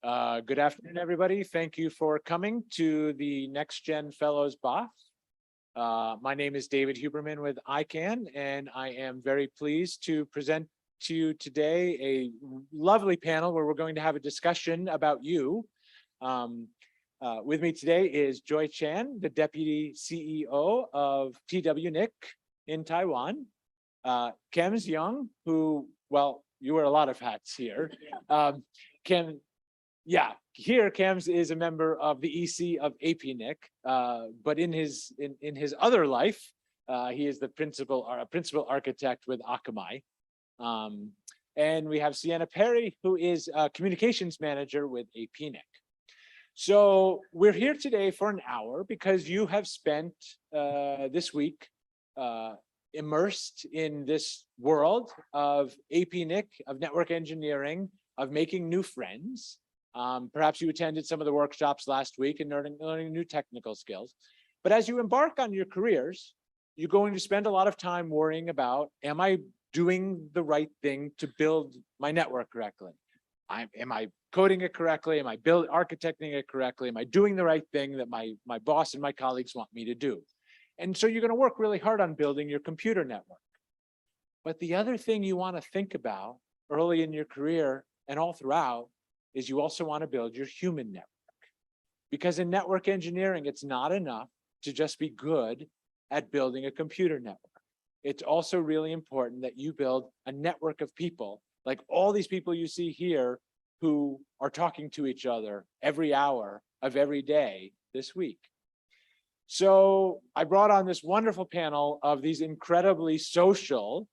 Good afternoon, everybody. Thank you for coming to the NextGen Fellows BOF. My name is David Huberman with ICANN, and I am very pleased to present to you today a lovely panel where we're going to have a discussion about you. With me today is Joy Chan, the Deputy CEO of APNIC in Taiwan. Kems Young, who, well, you wear a lot of hats here. Kems is a member of the EC of APNIC, but in his other life, he is the principal architect with Akamai. And we have Sienna Perry, who is a communications manager with APNIC. So we're here today for an hour because you have spent this week immersed in this world of APNIC, of network engineering, of making new friends. Perhaps you attended some of the workshops last week and learning new technical skills. But as you embark on your careers, you're going to spend a lot of time worrying about, am I doing the right thing to build my network correctly? Am I coding it correctly? Am I architecting it correctly? Am I doing the right thing that my boss and my colleagues want me to do? And so you're going to work really hard on building your computer network. But the other thing you want to think about early in your career and all throughout is you also want to build your human network. Because in network engineering, it's not enough to just be good at building a computer network. It's also really important that you build a network of people, like all these people you see here who are talking to each other every hour of every day this week. So I brought on this wonderful panel of these incredibly social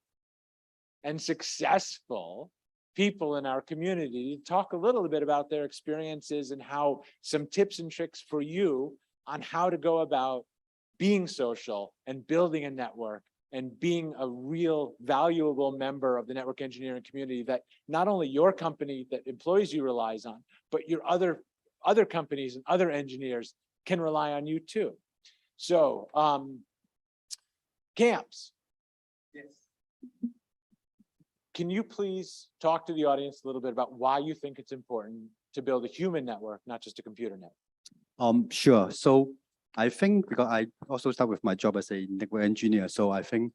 and successful people in our community to talk a little bit about their experiences and how some tips and tricks for you on how to go about being social and building a network and being a real valuable member of the network engineering community that not only your company that employs you relies on, but your other companies and other engineers can rely on you too. So, Camps. Yes. Can you please talk to the audience a little bit about why you think it's important to build a human network, not just a computer network? Sure. So I think because I also start with my job as a network engineer. So I think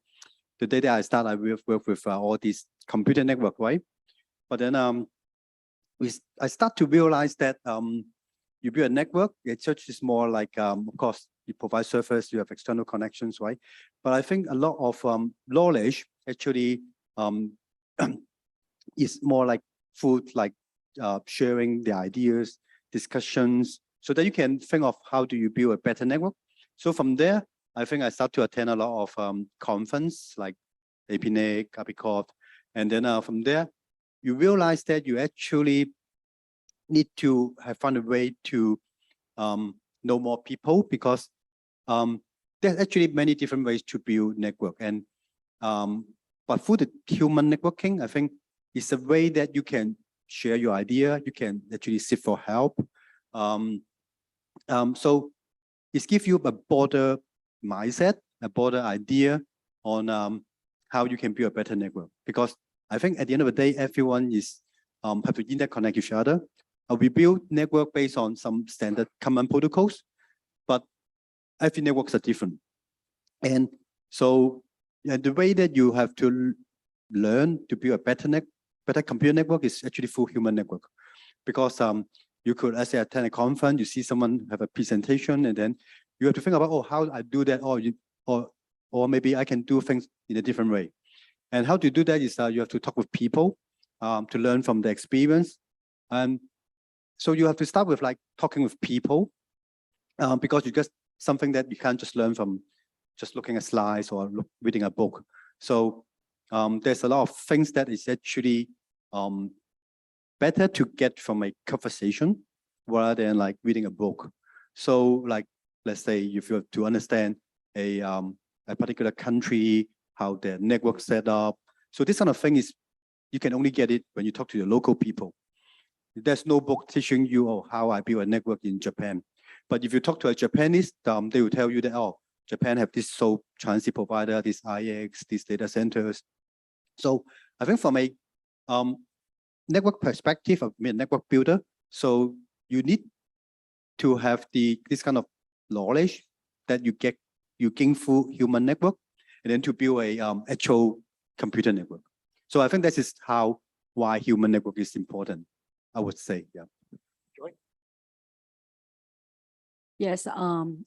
the day that I start, I will work with all these computer network, right? But then I start to realize that you build a network, it's just more like, of course, you provide service, you have external connections, right? But I think a lot of knowledge actually is more like food, like sharing the ideas, discussions, so that you can think of how do you build a better network. So from there, I think I start to attend a lot of conference like APNIC, APICOT, and then from there, you realize that you actually need to find a way to know more people because there's actually many different ways to build network. And but for the human networking, I think it's a way that you can share your idea, you can actually seek for help. So it gives you a broader mindset, a broader idea on how you can build a better network. Because I think at the end of the day, everyone is have to interconnect each other. We build network based on some standard common protocols, but every networks are different. And so the way that you have to learn to build a better computer network is actually through human network. Because you could, let's say, attend a conference, you see someone have a presentation, and then you have to think about, oh, how I do that, or maybe I can do things in a different way. And how to do that is you have to talk with people to learn from the experience. And so you have to start with like talking with people because you just something that you can't just learn from just looking at slides or reading a book. So there's a lot of things that is actually better to get from a conversation rather than like reading a book. So like, let's say if you have to understand a particular country, how their network set up. So this kind of thing is, you can only get it when you talk to the local people. There's no book teaching you how I build a network in Japan. But if you talk to a Japanese, they will tell you that, oh, Japan have this SOAP transit provider, this IX, these data centers. So I think from a network perspective of a network builder, So you need to have this kind of knowledge that you gain through human network, and then to build a actual computer network. So I think this is why human network is important, I would say. Yeah. Joy? Yes,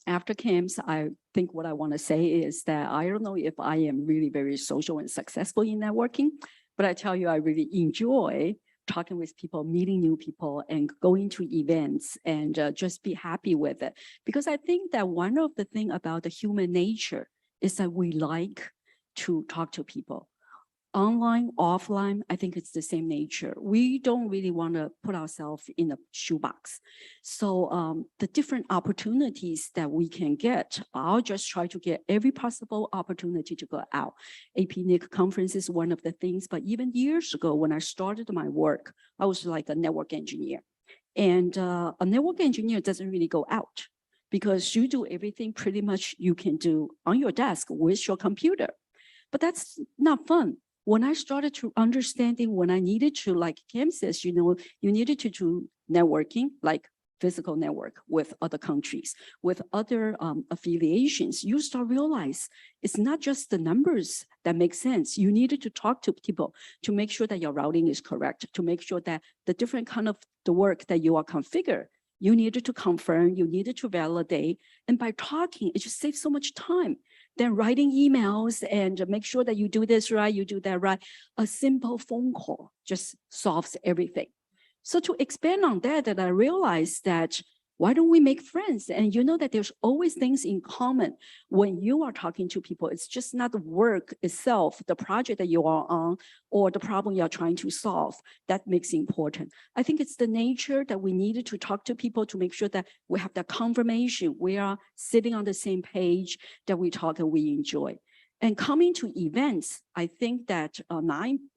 after camps, I think what I want to say is that I don't know if I am really very social and successful in networking, but I tell you, I really enjoy talking with people, meeting new people, and going to events, and just be happy with it. Because I think that one of the things about the human nature is that we like to talk to people. Online, offline, I think it's the same nature. We don't really want to put ourselves in a shoebox. So the different opportunities that we can get, I'll just try to get every possible opportunity to go out. APNIC conference is one of the things, but even years ago when I started my work, I was like a network engineer. And a network engineer doesn't really go out because you do everything pretty much you can do on your desk with your computer. But that's not fun. When I started to understanding when I needed to, like Cam says, you needed to do networking, like physical network with other countries, with other affiliations, you start realize it's not just the numbers that make sense. You needed to talk to people to make sure that your routing is correct, to make sure that the different kind of the work that you are configure, you needed to confirm, you needed to validate. And by talking, it just saves so much time. Then writing emails and make sure that you do this right, you do that right. A simple phone call just solves everything. So to expand on that, I realized that why don't we make friends? And you know that there's always things in common when you are talking to people. It's just not the work itself, the project that you are on, or the problem you're trying to solve that makes it important. I think it's the nature that we needed to talk to people to make sure that we have that confirmation. We are sitting on the same page, that we talk and we enjoy. And coming to events, I think that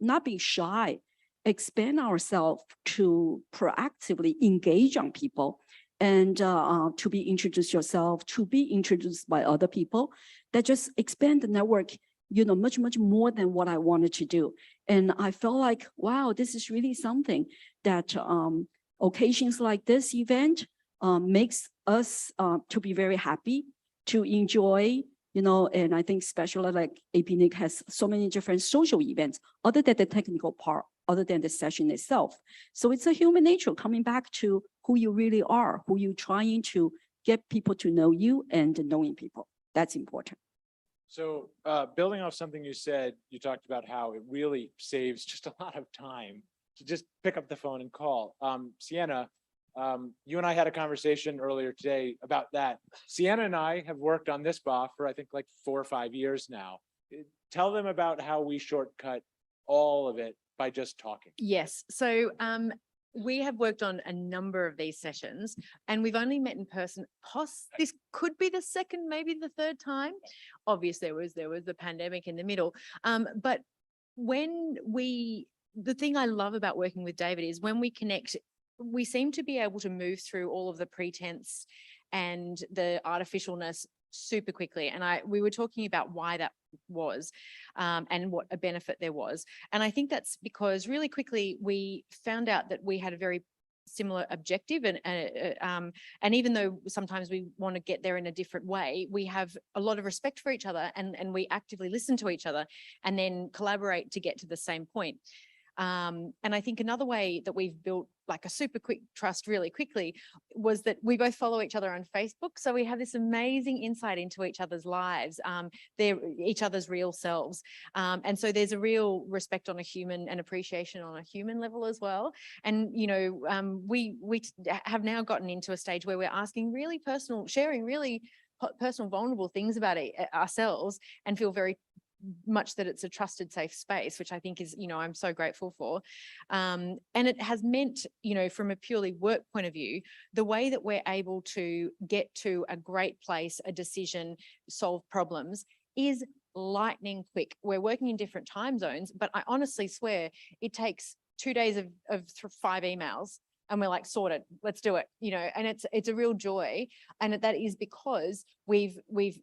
not be shy, expand ourselves to proactively engage on people, and to be introduced yourself, to be introduced by other people, that just expand the network, much, much more than what I wanted to do. And I felt like, wow, this is really something that occasions like this event makes us to be very happy, to enjoy, and I think especially like APNIC has so many different social events other than the technical part, other than the session itself. So it's a human nature coming back to who you really are, who you're trying to get people to know you and knowing people. That's important. So building off something you said, you talked about how it really saves just a lot of time to just pick up the phone and call. Sienna, you and I had a conversation earlier today about that. Sienna and I have worked on this BA for I think like 4 or 5 years now. Tell them about how we shortcut all of it by just talking. Yes. So we have worked on a number of these sessions and we've only met in person. This could be the second, maybe the third time. Obviously there was the pandemic in the middle. But the thing I love about working with David is when we connect, we seem to be able to move through all of the pretense and the artificialness super quickly. And we were talking about why that was and what a benefit there was. And I think that's because really quickly we found out that we had a very similar objective, and even though sometimes we want to get there in a different way, we have a lot of respect for each other, and we actively listen to each other and then collaborate to get to the same point. And I think another way that we've built like a super quick trust really quickly was that we both follow each other on Facebook. So we have this amazing insight into each other's lives, they're each other's real selves. And so there's a real respect on a human and appreciation on a human level as well. And, we have now gotten into a stage where we're asking really personal, sharing really personal, vulnerable things about ourselves, and feel very much that it's a trusted, safe space, which I think is, I'm so grateful for. And it has meant, from a purely work point of view, the way that we're able to get to a great place, a decision, solve problems is lightning quick. We're working in different time zones, but I honestly swear it takes 2 days of 5 emails. And we're like, sorted, let's do it, and it's a real joy. And that is because we've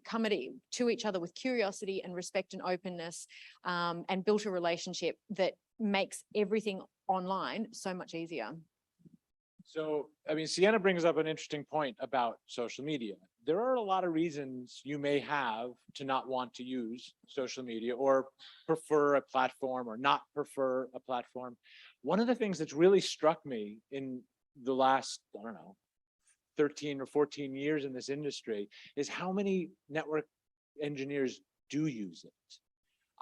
come to each other with curiosity and respect and openness, and built a relationship that makes everything online so much easier. So, I mean, Sienna brings up an interesting point about social media. There are a lot of reasons you may have to not want to use social media or prefer a platform or not prefer a platform. One of the things that's really struck me in the last, I don't know, 13 or 14 years in this industry is how many network engineers do use it.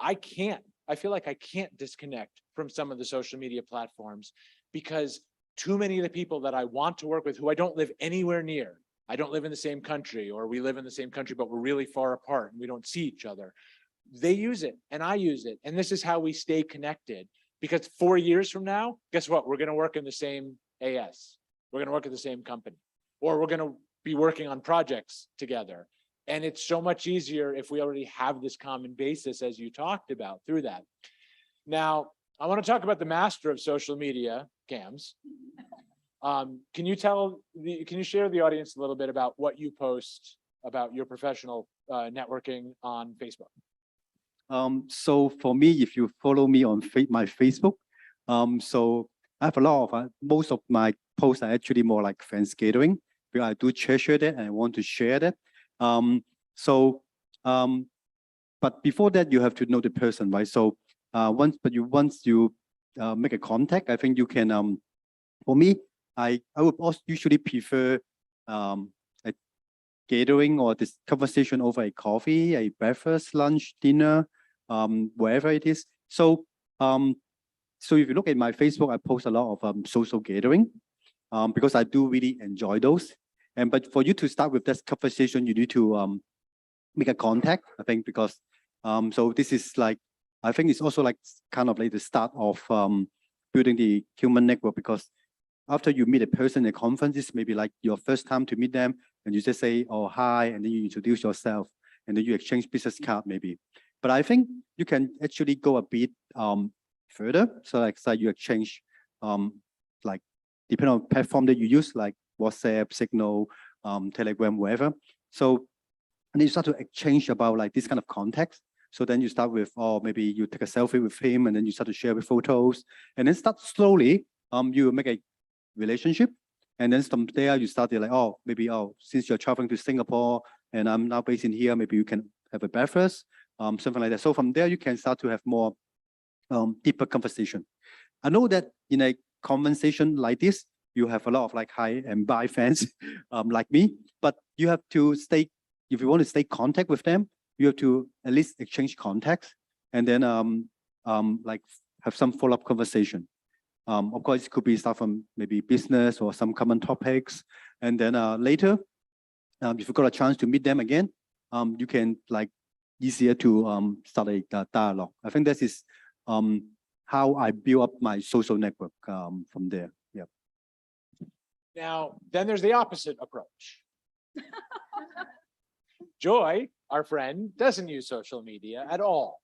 I feel like I can't disconnect from some of the social media platforms because too many of the people that I want to work with who I don't live anywhere near, I don't live in the same country, or we live in the same country, but we're really far apart and we don't see each other. They use it and I use it. And this is how we stay connected, because 4 years from now, guess what? We're going to work in the same AS. We're going to work at the same company, or we're going to be working on projects together. And it's so much easier if we already have this common basis, as you talked about, through that. Now, I want to talk about the master of social media, Cams. Can you share the audience a little bit about what you post about your professional networking on Facebook? So for me, if you follow me on my Facebook, so I have a lot of, most of my posts are actually more like friends gathering, because I do treasure that and I want to share that. But before that, you have to know the person, right? So once you make a contact, I think you can, for me, I would also usually prefer a gathering or this conversation over a coffee, a breakfast, lunch, dinner, wherever it is. So so if you look at my Facebook, I post a lot of social gathering because I do really enjoy those. But for you to start with this conversation, you need to make a contact, I think, because so this is like, I think it's also like kind of like the start of building the human network, because after you meet a person at a conference, it's maybe like your first time to meet them, and you just say, oh, hi, and then you introduce yourself, and then you exchange business card maybe. But I think you can actually go a bit further. So like you exchange, like depending on platform that you use, like WhatsApp, Signal, Telegram, wherever. So, and then you start to exchange about like this kind of context. So then you start with, oh, maybe you take a selfie with him, and then you start to share with photos, and then start slowly, you make a relationship. And then from there, you start to like, oh, maybe, oh, since you're traveling to Singapore and I'm now based in here, maybe you can have a breakfast, something like that. So from there, you can start to have more deeper conversation. I know that in a conversation like this, you have a lot of like hi and bye fans like me, but you have to stay, if you want to stay contact with them, you have to at least exchange contacts, and then like have some follow-up conversation. Of course, it could be stuff from maybe business or some common topics. And then later, if you got a chance to meet them again, you can like easier to start a dialogue. I think this is how I build up my social network from there. Yeah. Now, then there's the opposite approach. Joy, our friend, doesn't use social media at all.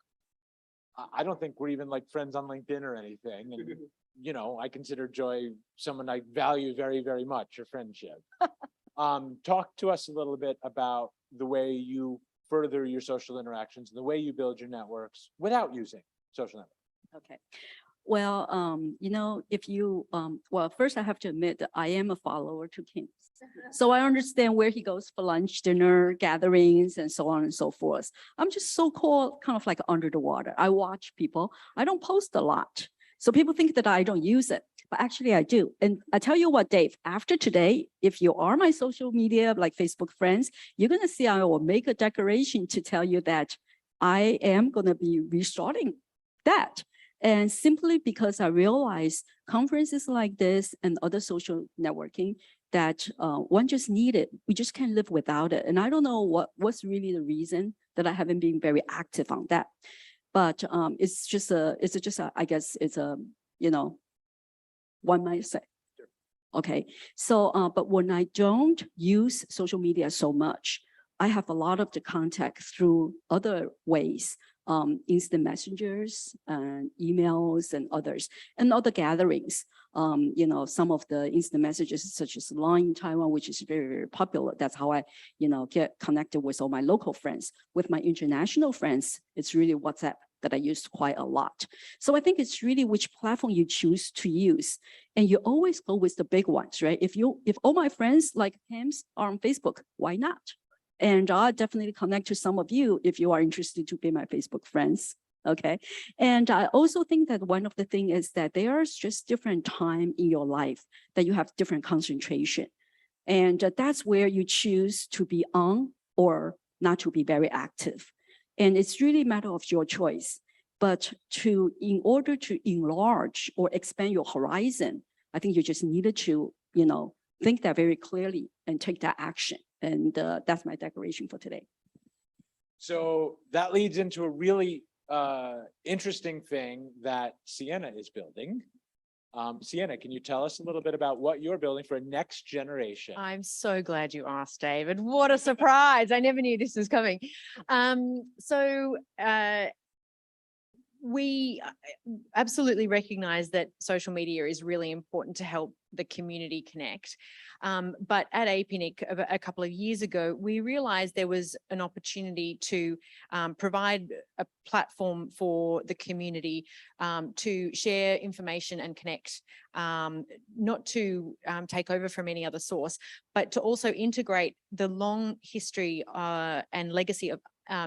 I don't think we're even like friends on LinkedIn or anything. And, you know, I consider Joy someone I value very, very much, your friendship. Talk to us a little bit about the way you further your social interactions, the way you build your networks without using social networks. Okay. Well, you know, if you, well, first I have to admit that I am a follower to Kim. So I understand where he goes for lunch, dinner, gatherings, and so on and so forth. I'm just so-called kind of like under the water. I watch people. I don't post a lot. So people think that I don't use it, but actually I do. And I tell you what, Dave, after today, if you are my social media, like Facebook friends, you're going to see I will make a declaration to tell you that I am going to be restarting that. And simply because I realize conferences like this and other social networking that one just need it. We just can't live without it. And I don't know what's really the reason that I haven't been very active on that. But it's just I guess it's a, you know, one might say. Okay, so but when I don't use social media so much, I have a lot of the contact through other ways, instant messengers and emails and others, and other gatherings. You know, some of the instant messages such as Line in Taiwan, which is very, very popular. That's how I, you know, get connected with all my local friends. With my international friends, it's really WhatsApp that I use quite a lot. So I think it's really which platform you choose to use. And you always go with the big ones, right? If all my friends like Pam's are on Facebook, why not? And I'll definitely connect to some of you if you are interested to be my Facebook friends. Okay. And I also think that one of the things is that there's just different time in your life that you have different concentration. And that's where you choose to be on or not to be very active. And it's really a matter of your choice. But in order to enlarge or expand your horizon, I think you just needed to, think that very clearly and take that action. And that's my declaration for today. So that leads into a really interesting thing that Sienna is building. Sienna, can you tell us a little bit about what you're building for next generation? I'm so glad you asked, David. What a surprise. I never knew this was coming. We absolutely recognize that social media is really important to help the community connect. But at APNIC a couple of years ago, we realized there was an opportunity to provide a platform for the community to share information and connect, not to take over from any other source, but to also integrate the long history and legacy of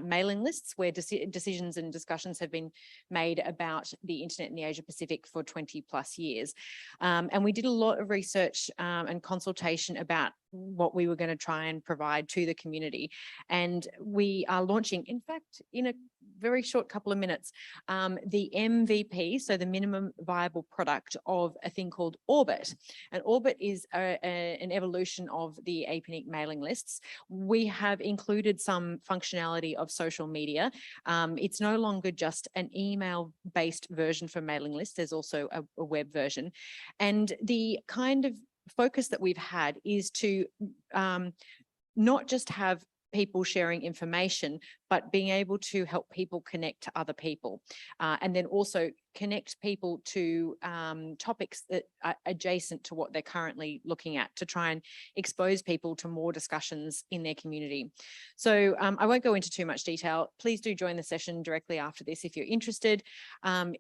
mailing lists where decisions and discussions have been made about the internet in the Asia Pacific for 20 plus years. And we did a lot of research and consultation about what we were going to try and provide to the community. And we are launching, in fact, in a very short couple of minutes, the MVP, so the minimum viable product of a thing called Orbit. And Orbit is an evolution of the APNIC mailing lists. We have included some functionality of social media. It's no longer just an email-based version for mailing lists. There's also a web version. And the kind of focus that we've had is to not just have people sharing information, but being able to help people connect to other people, and then also connect people to topics that are adjacent to what they're currently looking at, to try and expose people to more discussions in their community. So I won't go into too much detail. Please do join the session directly after this if you're interested.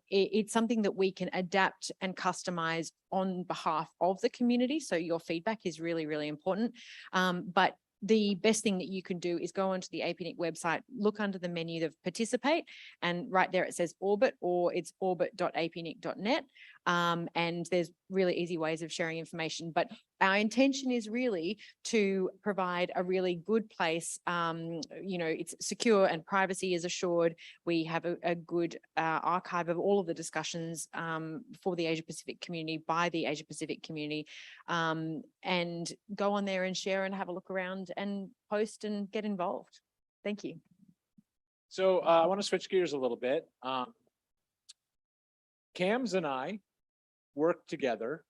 It's something that we can adapt and customize on behalf of the community. So your feedback is really, really important. But the best thing that you can do is go onto the APNIC website, look under the menu of participate, and right there it says Orbit, or it's orbit.apnic.net. And there's really easy ways of sharing information. But our intention is really to provide a really good place. It's secure and privacy is assured. We have a good archive of all of the discussions for the Asia Pacific community by the Asia Pacific community, and go on there and share and have a look around and post and get involved. Thank you. So I want to switch gears a little bit. Cams and I worked together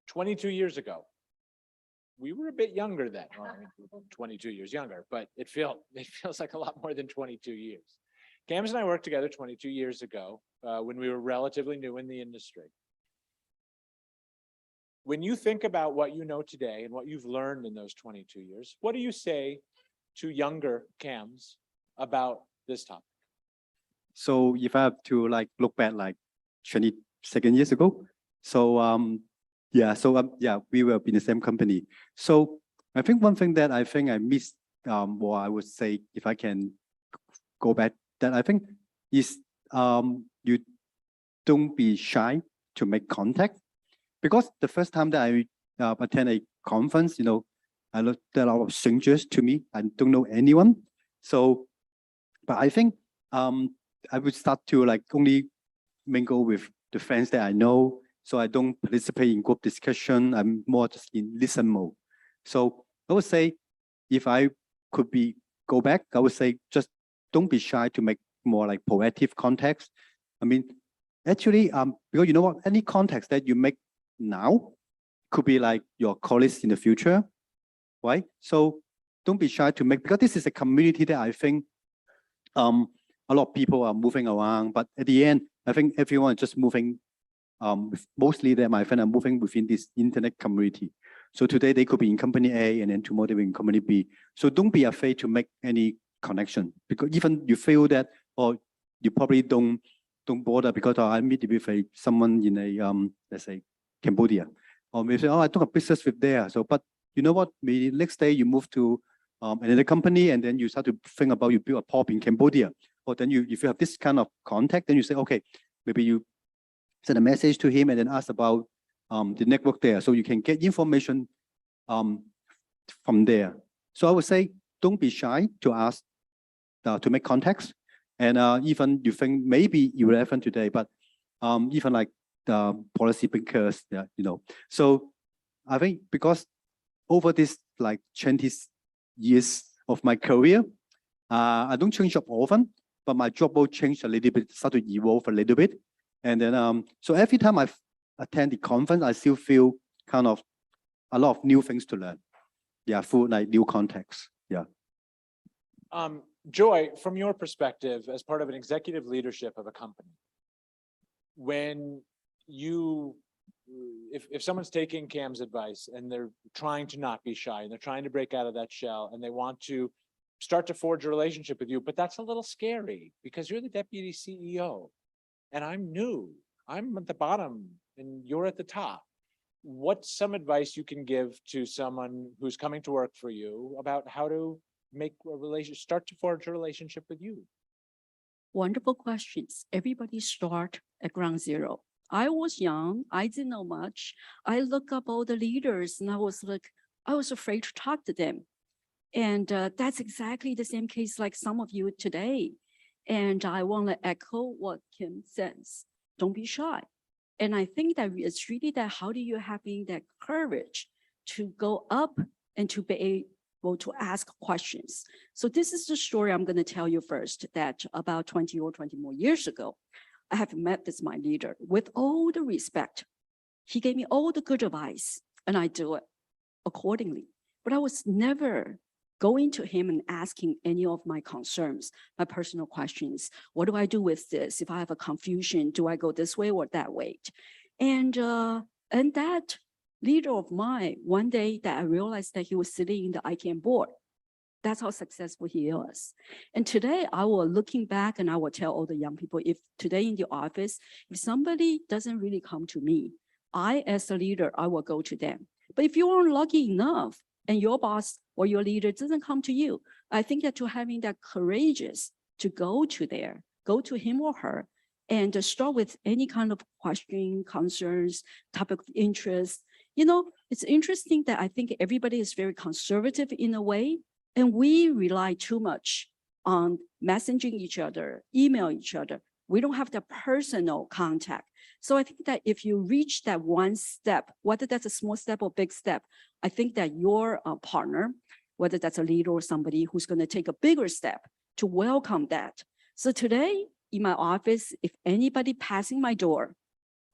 22 years ago. We were a bit younger then, 22 years younger, but it feels like a lot more than 22 years. Cams and I worked together 22 years ago when we were relatively new in the industry. When you think about what you know today and what you've learned in those 22 years, what do you say to younger Cams about this topic? So if I have to look back 22 years ago, so we were in the same company. So I think one thing that I missed, or I would say if I can go back, that I think is you don't be shy to make contact. Because the first time that I attend a conference, I looked at a lot of strangers to me. I don't know anyone. So, but I think I would start to only mingle with the friends that I know. So I don't participate in group discussion. I'm more just in listen mode. So I would say if I could go back, I would say just don't be shy to make more proactive contacts. I mean, actually, because you know what, any contacts that you make now could be your colleagues in the future, right? So don't be shy to make, because this is a community that I think a lot of people are moving around, but at the end, I think everyone is just moving, mostly that my friends are moving within this internet community. So today they could be in company A and then tomorrow they'll be in company B. So don't be afraid to make any connection, because even you feel that, or you probably don't bother because I meet with someone in a let's say Cambodia, or maybe say, oh, I don't have business with there. So, but you know what? Maybe next day you move to another company, and then you start to think about you build a pop in Cambodia, or then if you have this kind of contact, then you say, okay, maybe you send a message to him and then ask about the network there, so you can get information from there. So I would say, don't be shy to ask, to make contacts, and even you think maybe irrelevant today, but even like the policy makers, yeah, you know. So I think because over this like 20 years of my career, I don't change job often, but my job will change a little bit, start to evolve a little bit. And then, so every time I attend the conference, I still feel kind of a lot of new things to learn. Yeah, through like new contexts. Yeah. Joy, from your perspective, as part of an executive leadership of a company, when you, if someone's taking Cam's advice and they're trying to not be shy and they're trying to break out of that shell and they want to start to forge a relationship with you, but that's a little scary because you're the deputy CEO and I'm new, I'm at the bottom and you're at the top. What's some advice you can give to someone who's coming to work for you about how to make a relationship, start to forge a relationship with you? Wonderful questions. Everybody start at ground zero. I was young. I didn't know much. I look up all the leaders and I was afraid to talk to them. And that's exactly the same case like some of you today. And I want to echo what Kim says. Don't be shy. And I think that it's really that how do you having that courage to go up and to be able to ask questions. So this is the story I'm going to tell you first, that about 20 or 20 more years ago, I have met this my leader with all the respect. He gave me all the good advice and I do it accordingly. But I was never going to him and asking any of my concerns, my personal questions. What do I do with this? If I have a confusion, do I go this way or that way? And that leader of mine, one day that I realized that he was sitting in the ICANN board. That's how successful he is. And today I will looking back and I will tell all the young people, if today in the office, if somebody doesn't really come to me, I as a leader, I will go to them. But if you aren't lucky enough and your boss or your leader doesn't come to you, I think that to having that courageous to go to him or her and to start with any kind of question, concerns, topic of interest. You know, it's interesting that I think everybody is very conservative in a way, and we rely too much on messaging each other, email each other. We don't have the personal contact. So I think that if you reach that one step, whether that's a small step or big step, I think that your partner, whether that's a leader or somebody who's going to take a bigger step to welcome that. So today in my office, if anybody passing my door,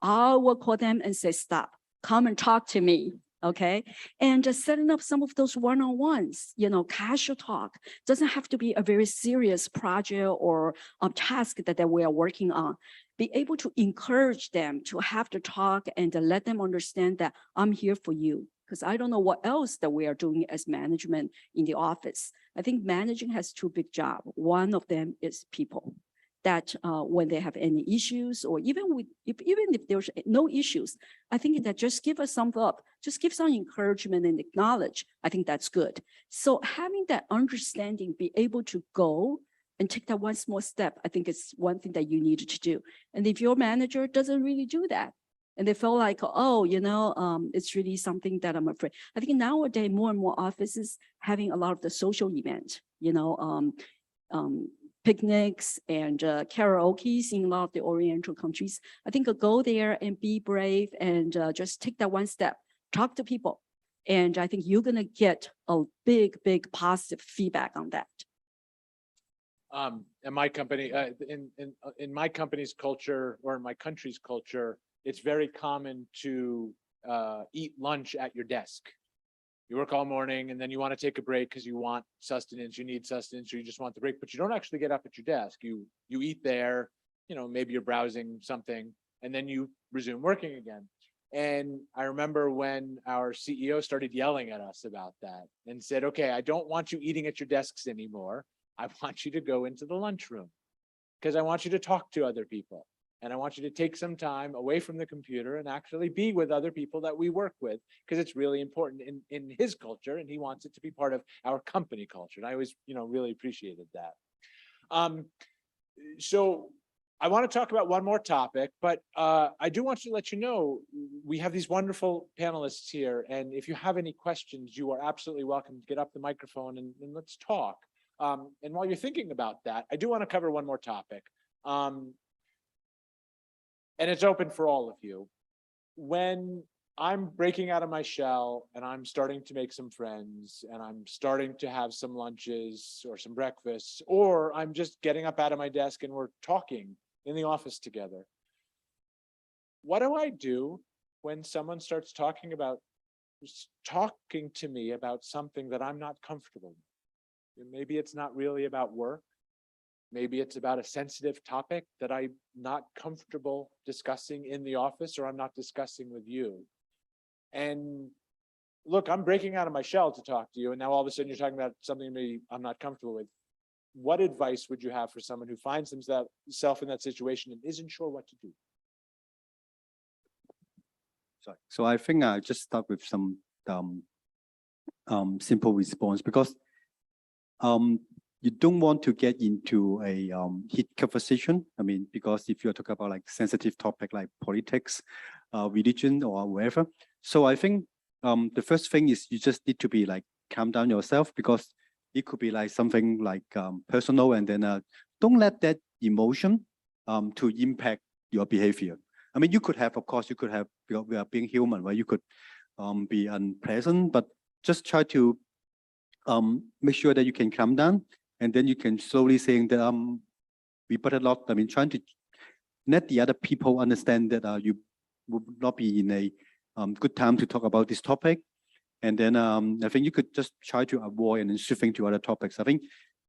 I will call them and say, stop, come and talk to me. Okay. And just setting up some of those one-on-ones, you know, casual talk. Doesn't have to be a very serious project or a task that we are working on. Be able to encourage them to have the talk and to let them understand that I'm here for you. Because I don't know what else that we are doing as management in the office. I think managing has two big jobs. One of them is people. That when they have any issues, or even if there's no issues, I think that just give us some up, just give some encouragement and acknowledge. I think that's good. So having that understanding, be able to go and take that one small step, I think it's one thing that you need to do. And if your manager doesn't really do that, and they feel like, oh, you know, it's really something that I'm afraid. I think nowadays more and more offices having a lot of the social events, you know, picnics and karaoke's in a lot of the Oriental countries. I think go there and be brave and just take that one step, talk to people. And I think you're gonna get a big, big positive feedback on that. In my company, in my company's culture or in my country's culture, it's very common to eat lunch at your desk. You work all morning and then you want to take a break because you want sustenance, you need sustenance, or you just want the break, but you don't actually get up at your desk. You eat there, you know, maybe you're browsing something and then you resume working again. And I remember when our CEO started yelling at us about that and said, okay, I don't want you eating at your desks anymore. I want you to go into the lunchroom. because I want you to talk to other people. And I want you to take some time away from the computer and actually be with other people that we work with, because it's really important in his culture, and he wants it to be part of our company culture. And I always, really appreciated that. So I want to talk about one more topic, but I do want to let you know, we have these wonderful panelists here. And if you have any questions, you are absolutely welcome to get up the microphone and let's talk. And while you're thinking about that, I do want to cover one more topic. And it's open for all of you. When I'm breaking out of my shell and I'm starting to make some friends and I'm starting to have some lunches or some breakfasts, or I'm just getting up out of my desk and we're talking in the office together, what do I do when someone starts talking to me about something that I'm not comfortable with? Maybe it's not really about work. Maybe it's about a sensitive topic that I'm not comfortable discussing in the office, or I'm not discussing with you. And look, I'm breaking out of my shell to talk to you. And now all of a sudden you're talking about something maybe I'm not comfortable with. What advice would you have for someone who finds themselves in that situation and isn't sure what to do? So I think I just start with some simple response, because you don't want to get into a heat conversation. I mean, because if you're talking about like sensitive topic like politics, religion, or whatever. So I think the first thing is you just need to be like calm down yourself, because it could be like something like personal, and then don't let that emotion to impact your behavior. I mean, you could have, of course, we are being human, right? You could be unpleasant, but just try to make sure that you can calm down. And then you can slowly saying that we better not, I mean, trying to let the other people understand that you would not be in a good time to talk about this topic. And then I think you could just try to avoid and then shifting to other topics. I think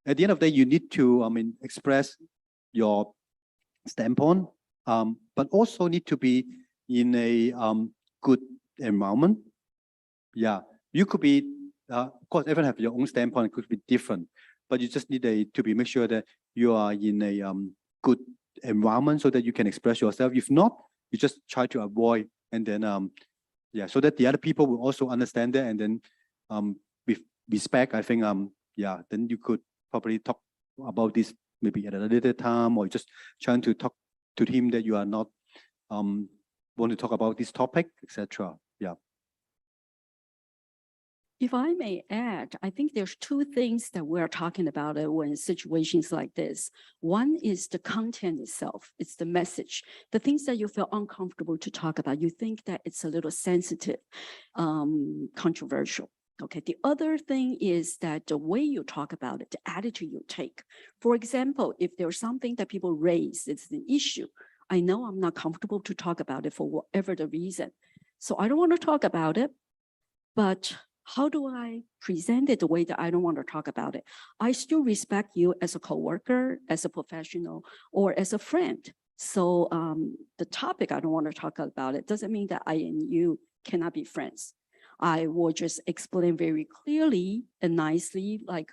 at the end of the day, you need to, express your standpoint, but also need to be in a good environment. Yeah, you could be, of course, everyone have your own standpoint, it could be different. But you just need to make sure that you are in a good environment so that you can express yourself. If not, you just try to avoid, and then so that the other people will also understand that, and then with respect, I think then you could probably talk about this maybe at a later time, or just trying to talk to him that you are not want to talk about this topic, etc. Yeah. If I may add, I think there's two things that we're talking about when situations like this. One is the content itself. It's the message, the things that you feel uncomfortable to talk about. You think that it's a little sensitive, controversial. Okay. The other thing is that the way you talk about it, the attitude you take. For example, if there's something that people raise, it's an issue. I know I'm not comfortable to talk about it for whatever the reason. So I don't want to talk about it, but how do I present it the way that I don't want to talk about it? I still respect you as a coworker, as a professional, or as a friend. So the topic I don't want to talk about it doesn't mean that I and you cannot be friends. I will just explain very clearly and nicely, like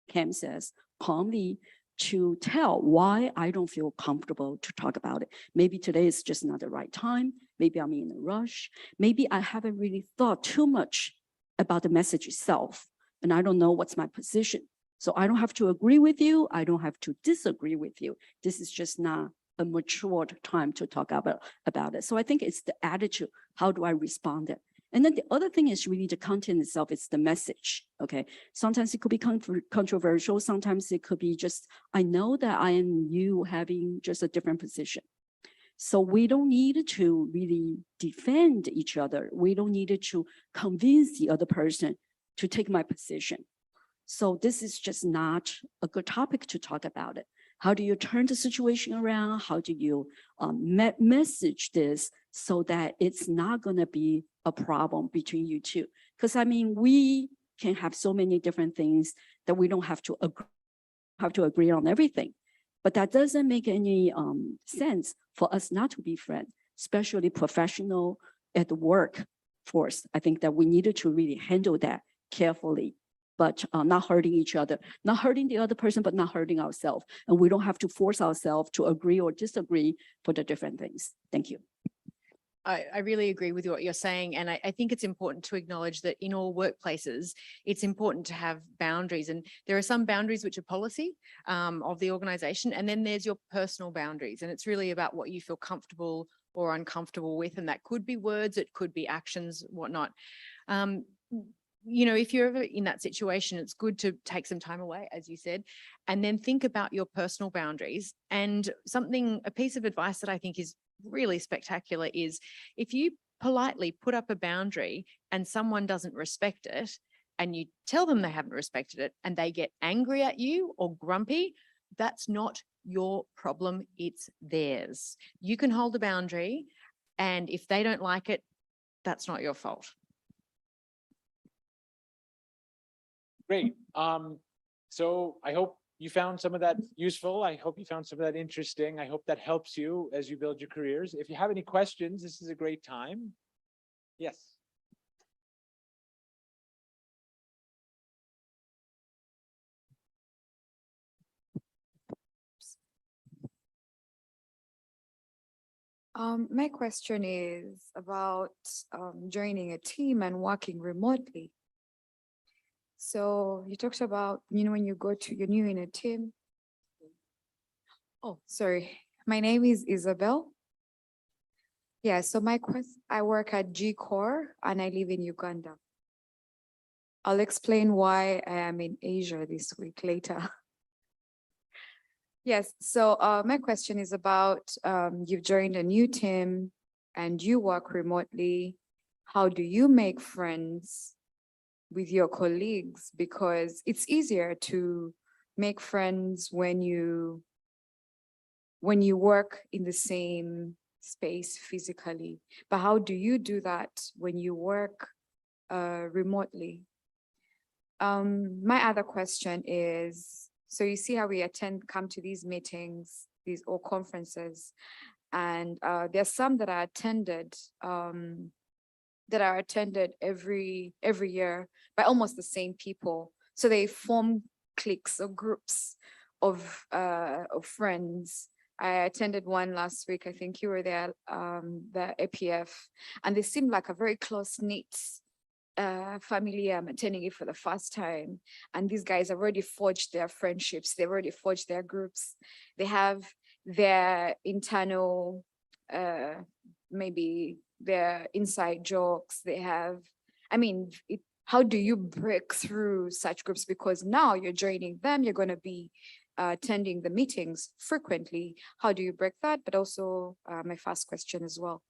Cam says, calmly, to tell why I don't feel comfortable to talk about it. Maybe today is just not the right time. Maybe I'm in a rush. Maybe I haven't really thought too much about the message itself, and I don't know what's my position. So I don't have to agree with you. I don't have to disagree with you. This is just not a matured time to talk about it. So I think it's the attitude. How do I respond it? And then the other thing is really the content itself. It's the message, okay? Sometimes it could be controversial. Sometimes it could be just, I know that I and you having just a different position. So we don't need to really defend each other. We don't need to convince the other person to take my position. So this is just not a good topic to talk about it. How do you turn the situation around? How do you message this so that it's not going to be a problem between you two? Because I mean, we can have so many different things that we don't have to agree on everything. But that doesn't make any sense for us not to be friends, especially professional at the workforce. I think that we needed to really handle that carefully. but not hurting each other, not hurting the other person, but not hurting ourselves. And we don't have to force ourselves to agree or disagree for the different things. Thank you. I really agree with what you're saying. And I think it's important to acknowledge that in all workplaces, it's important to have boundaries. And there are some boundaries which are policy of the organization. And then there's your personal boundaries. And it's really about what you feel comfortable or uncomfortable with. And that could be words, it could be actions, whatnot. You know, if you're ever in that situation, it's good to take some time away, as you said, and then think about your personal boundaries. And a piece of advice that I think is really spectacular is if you politely put up a boundary and someone doesn't respect it and you tell them they haven't respected it and they get angry at you or grumpy, that's not your problem, it's theirs. You can hold a boundary, and if they don't like it, that's not your fault. Great. So I hope you found some of that useful. I hope you found some of that interesting. I hope that helps you as you build your careers. If you have any questions, this is a great time. Yes. My question is about joining a team and working remotely. So you talked about, when you're new in a team. Oh, sorry. My name is Isabel. Yeah, so I work at G-Core and I live in Uganda. I'll explain why I am in Asia this week later. Yes, so my question is about you've joined a new team and you work remotely. How do you make friends with your colleagues? Because it's easier to make friends when you work in the same space physically. But how do you do that when you work remotely? My other question is, so you see how we come to these meetings, or conferences, and there's some that are attended every year by almost the same people. So they form cliques or groups of friends. I attended one last week. I think you were there, the APF, and they seemed like a very close-knit family. I'm attending it for the first time, and these guys have already forged their friendships. They've already forged their groups. They have their internal, maybe their inside jokes. They have, how do you break through such groups? Because now you're joining them, you're going to be attending the meetings frequently. How do you break that? But also my first question as well.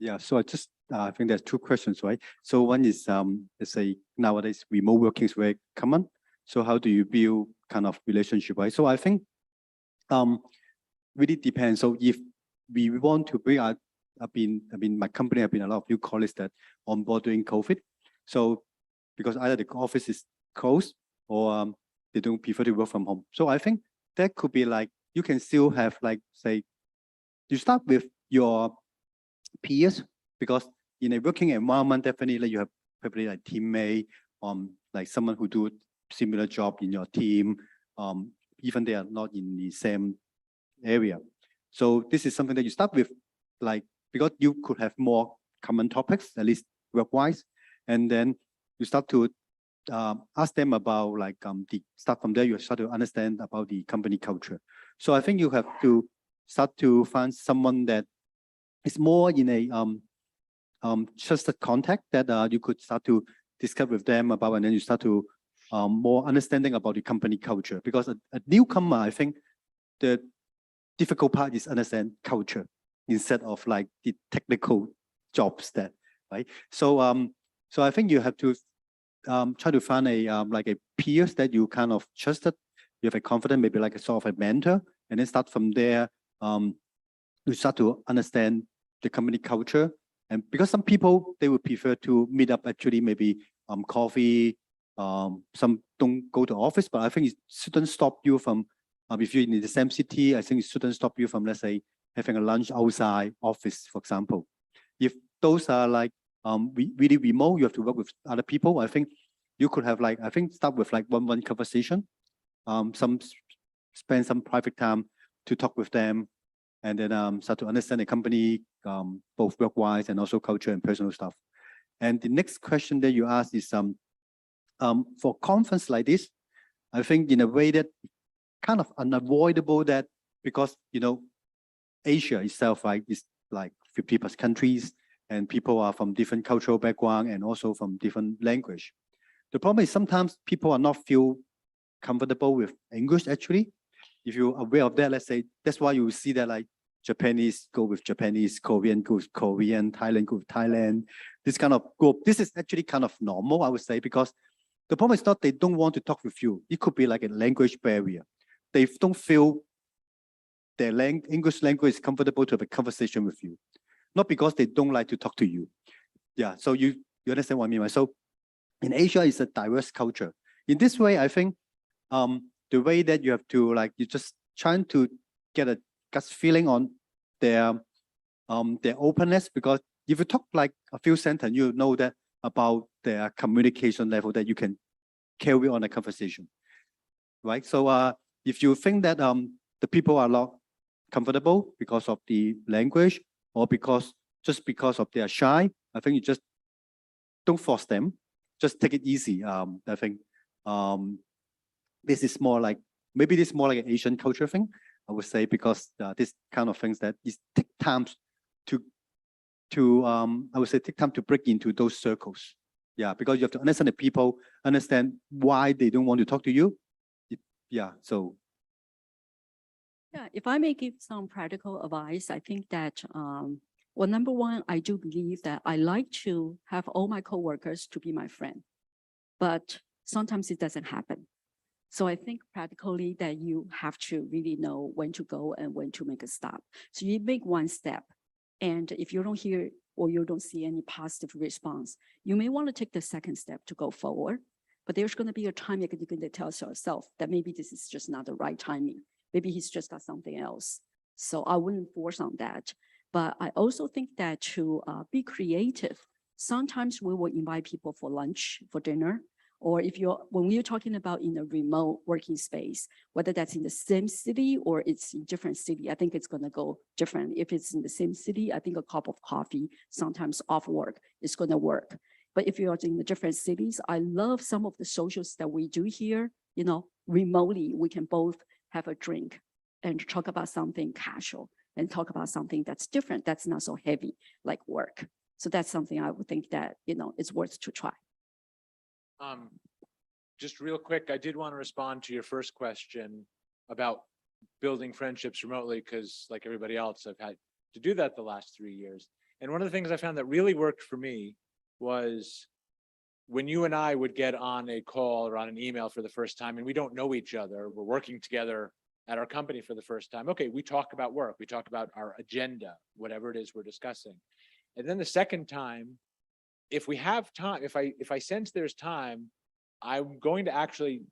Yeah, so I think there's two questions, right? So one is, let's say nowadays remote working is very common. So how do you build kind of relationship, right? So I think really depends. So if we want to bring out, my company have been a lot of new colleagues that on board during COVID. So because either the office is closed or they don't prefer to work from home. So I think that could be like, you can still have like, say, you start with your peers, because in a working environment, definitely you have probably like teammate, like someone who do similar job in your team, even they are not in the same area. So this is something that you start with, like, because you could have more common topics, at least work-wise, and then you start to ask them about like start from there. You start to understand about the company culture. So I think you have to start to find someone that is more in a trusted contact that you could start to discuss with them about, and then you start to more understanding about the company culture. Because a newcomer, I think the difficult part is understand culture instead of like the technical jobs that, right? So so I think you have to try to find a like a peers that you kind of trusted, you have a confident, maybe like a sort of a mentor, and then start from there. You start to understand the company culture, and because some people they would prefer to meet up actually maybe coffee. Some don't go to office, but I think it shouldn't stop you from if you're in the same city. I think it shouldn't stop you from, let's say, having a lunch outside office, for example. If those are like really remote, you have to work with other people. I think you could have like, I think start with like one-on-one conversation. Spend some private time to talk with them, and then start to understand the company, both work-wise and also culture and personal stuff. And the next question that you asked is, for conference like this, I think in a way that kind of unavoidable that, because, you know, Asia itself, right, is like 50+ countries, and people are from different cultural background and also from different language. The problem is sometimes people are not feel comfortable with English actually. If you're aware of that, let's say, that's why you see that like Japanese go with Japanese, Korean go with Korean, Thailand go with Thailand. This kind of group, this is actually kind of normal, I would say, because the problem is not they don't want to talk with you. It could be like a language barrier. They don't feel their English language is comfortable to have a conversation with you. Not because they don't like to talk to you. Yeah, so you understand what I mean, right? So in Asia, it's a diverse culture. In this way, I think the way that you have to like, you're just trying to get a gut feeling on their openness, because if you talk like a few sentences, you know that about their communication level that you can carry on a conversation, right? So if you think that the people are not comfortable because of the language or just because of they are shy, I think you just don't force them. Just take it easy. I think this is more like, maybe this is more like an Asian culture thing, I would say, because this kind of things that it take time to I would say take time to break into those circles. Yeah, because you have to understand the people, understand why they don't want to talk to you. Yeah, so. Yeah, if I may give some practical advice, I think that, well, number one, I do believe that I like to have all my coworkers to be my friend, but sometimes it doesn't happen. So I think practically that you have to really know when to go and when to make a stop. So you make one step, and if you don't hear or you don't see any positive response, you may want to take the second step to go forward. But there's going to be a time you're going to tell yourself that maybe this is just not the right timing. Maybe he's just got something else. So I wouldn't force on that. But I also think that to be creative, sometimes we will invite people for lunch, for dinner, or when we're talking about in a remote working space, whether that's in the same city or it's in different city, I think it's going to go different. If it's in the same city, I think a cup of coffee, sometimes off work, is going to work. But if you're in the different cities, I love some of the socials that we do here, you know, remotely, we can both have a drink and talk about something casual and talk about something that's different, that's not so heavy like work. So that's something I would think that, you know, it's worth to try. Just real quick, I did want to respond to your first question about building friendships remotely, because like everybody else, I've had to do that the last 3 years. And one of the things I found that really worked for me was when you and I would get on a call or on an email for the first time, and we don't know each other, we're working together at our company for the first time. Okay, we talk about work, we talk about our agenda, whatever it is we're discussing. And then the second time, if we have time, if I sense there's time, I'm going to actually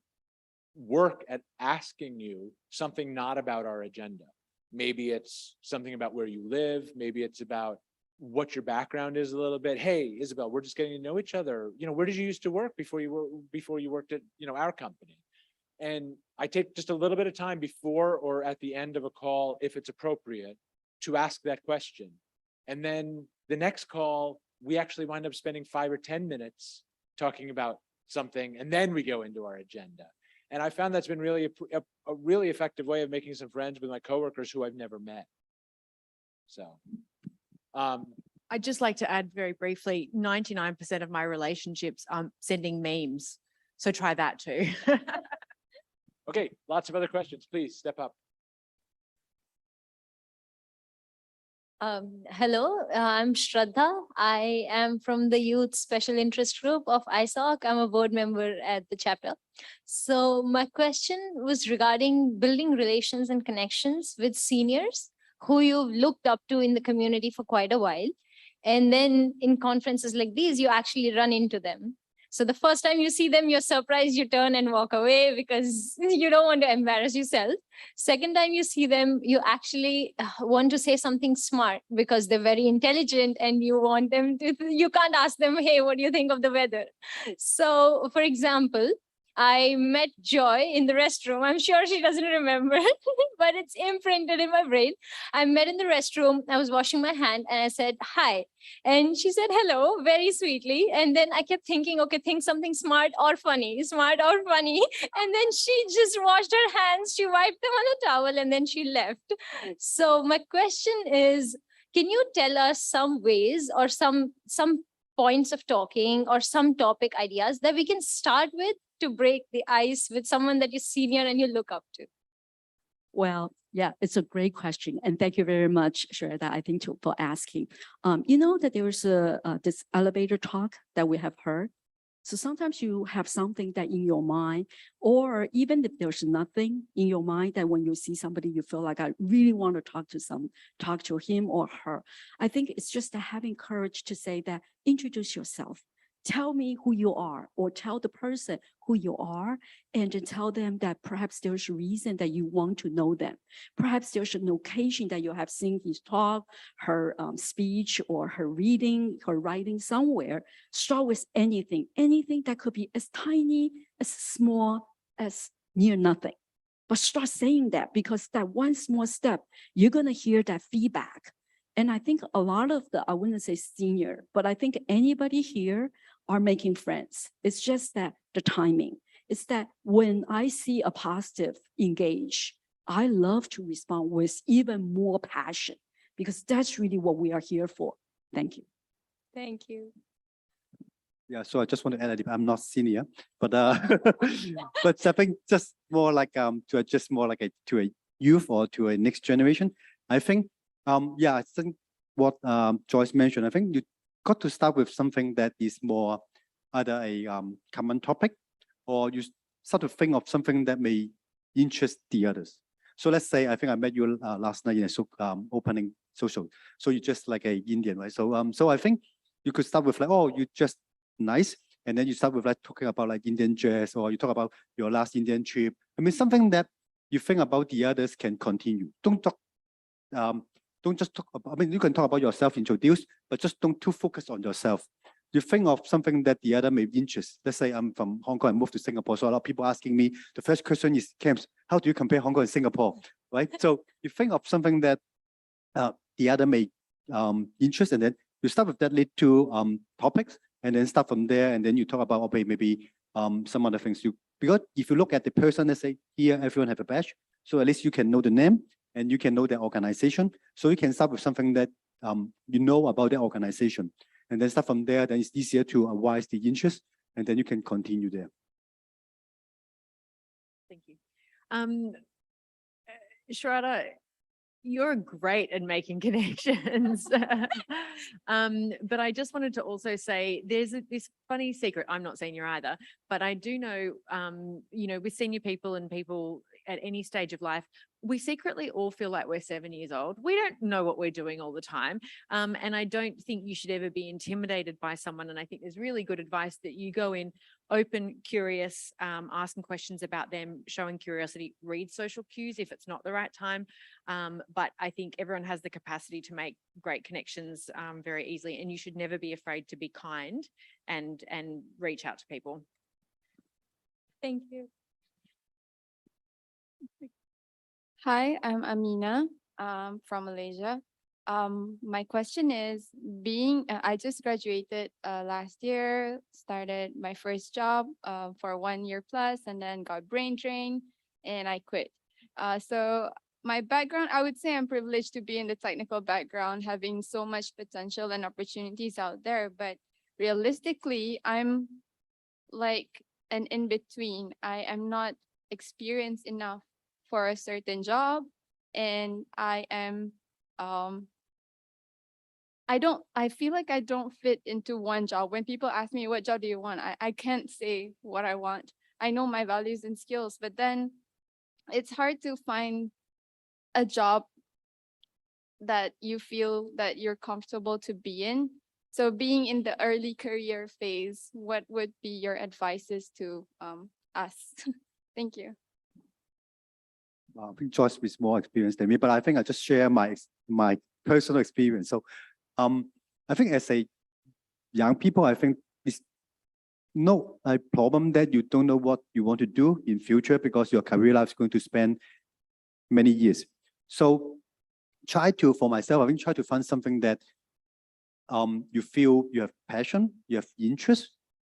work at asking you something not about our agenda. Maybe it's something about where you live. Maybe it's about what your background is a little bit. Hey, Isabel, we're just getting to know each other. You know, where did you used to work before you worked at, you know, our company? And I take just a little bit of time before or at the end of a call, if it's appropriate, to ask that question. And then the next call, we actually wind up spending 5 or 10 minutes talking about something, and then we go into our agenda. And I found that's been really a really effective way of making some friends with my coworkers who I've never met. So, I'd just like to add very briefly, 99% of my relationships are sending memes. So try that too. okay, lots of other questions. Please step up. Hello, I'm Shraddha. I am from the Youth Special Interest Group of ISOC. I'm a board member at the chapter. So my question was regarding building relations and connections with seniors who you've looked up to in the community for quite a while. And then in conferences like these, you actually run into them. So the first time you see them, you're surprised, you turn and walk away because you don't want to embarrass yourself. Second time you see them, you actually want to say something smart because they're very intelligent and you want them to, you can't ask them, hey, what do you think of the weather? So for example, I met Joy in the restroom. I'm sure she doesn't remember, but it's imprinted in my brain. I met in the restroom. I was washing my hand and I said, hi. And she said, hello, very sweetly. And then I kept thinking, okay, think something smart or funny, smart or funny. And then she just washed her hands. She wiped them on a towel and then she left. So my question is, can you tell us some ways or some points of talking or some topic ideas that we can start with to break the ice with someone that you're senior and you look up to? Well, yeah, it's a great question. And thank you very much, Shraddha, I think, for asking. You know that there is this elevator talk that we have heard. So sometimes you have something that in your mind, or even if there's nothing in your mind, that when you see somebody, you feel like, I really want to talk to him or her. I think it's just having courage to say that, introduce yourself. Tell me who you are, or tell the person who you are, and then tell them that perhaps there's a reason that you want to know them. Perhaps there's an occasion that you have seen his talk, her speech, or her reading, her writing somewhere. Start with anything that could be as tiny, as small, as near nothing. But start saying that, because that one small step, you're going to hear that feedback. And I think a lot of I wouldn't say senior, but I think anybody here are making friends. It's just that the timing. It's that when I see a positive engage, I love to respond with even more passion, because that's really what we are here for. Thank you. Thank you. Yeah, so I just want to add, I'm not senior, but but I think just more like to adjust more like to a youth or to a next generation. I think yeah, I think what Joyce mentioned, I think you got to start with something that is more either a common topic, or you start to think of something that may interest the others. So let's say I think I met you last night in a opening social. So you're just like a Indian, right? So so I think you could start with like, oh, you're just nice, and then you start with like talking about like Indian jazz, or you talk about your last Indian trip. I mean, something that you think about the others can continue. Don't just talk about, I mean, you can talk about yourself, introduce, but just don't too focus on yourself. You think of something that the other may interest. Let's say I'm from Hong Kong and moved to Singapore. So a lot of people asking me, the first question is, Camps, how do you compare Hong Kong and Singapore, right? So you think of something that the other may interest, and then you start with that lead to topics, and then start from there, and then you talk about, okay, maybe some other things. Because if you look at the person, let's say here, everyone have a badge. So at least you can know the name, and you can know their organization. So you can start with something that you know about their organization, and then start from there. Then it's easier to advise the interest, and then you can continue there. Thank you. Shraddha, you're great at making connections. But I just wanted to also say there's this funny secret. I'm not senior either, but I do know, you know, with senior people and people at any stage of life, we secretly all feel like we're 7 years old. We don't know what we're doing all the time. And I don't think you should ever be intimidated by someone. And I think there's really good advice that you go in open, curious, asking questions about them, showing curiosity, read social cues if it's not the right time. But I think everyone has the capacity to make great connections very easily. And you should never be afraid to be kind and reach out to people. Thank you. Hi, I'm Amina from Malaysia. My question is, I just graduated last year, started my first job for 1 year plus, and then got brain drain and I quit. So my background, I would say I'm privileged to be in the technical background, having so much potential and opportunities out there. But realistically, I'm like an in-between. I am not experienced enough for a certain job, and I am I feel like I don't fit into one job. When people ask me, what job do you want? I can't say what I want. I know my values and skills, but then it's hard to find a job that you feel that you're comfortable to be in. So being in the early career phase, what would be your advices to us? Thank you. I think Joyce is more experienced than me, but I think I just share my personal experience. So, I think as a young people, I think it's no a problem that you don't know what you want to do in future because your career life is going to spend many years. So, for myself, I think try to find something that you feel you have passion, you have interest,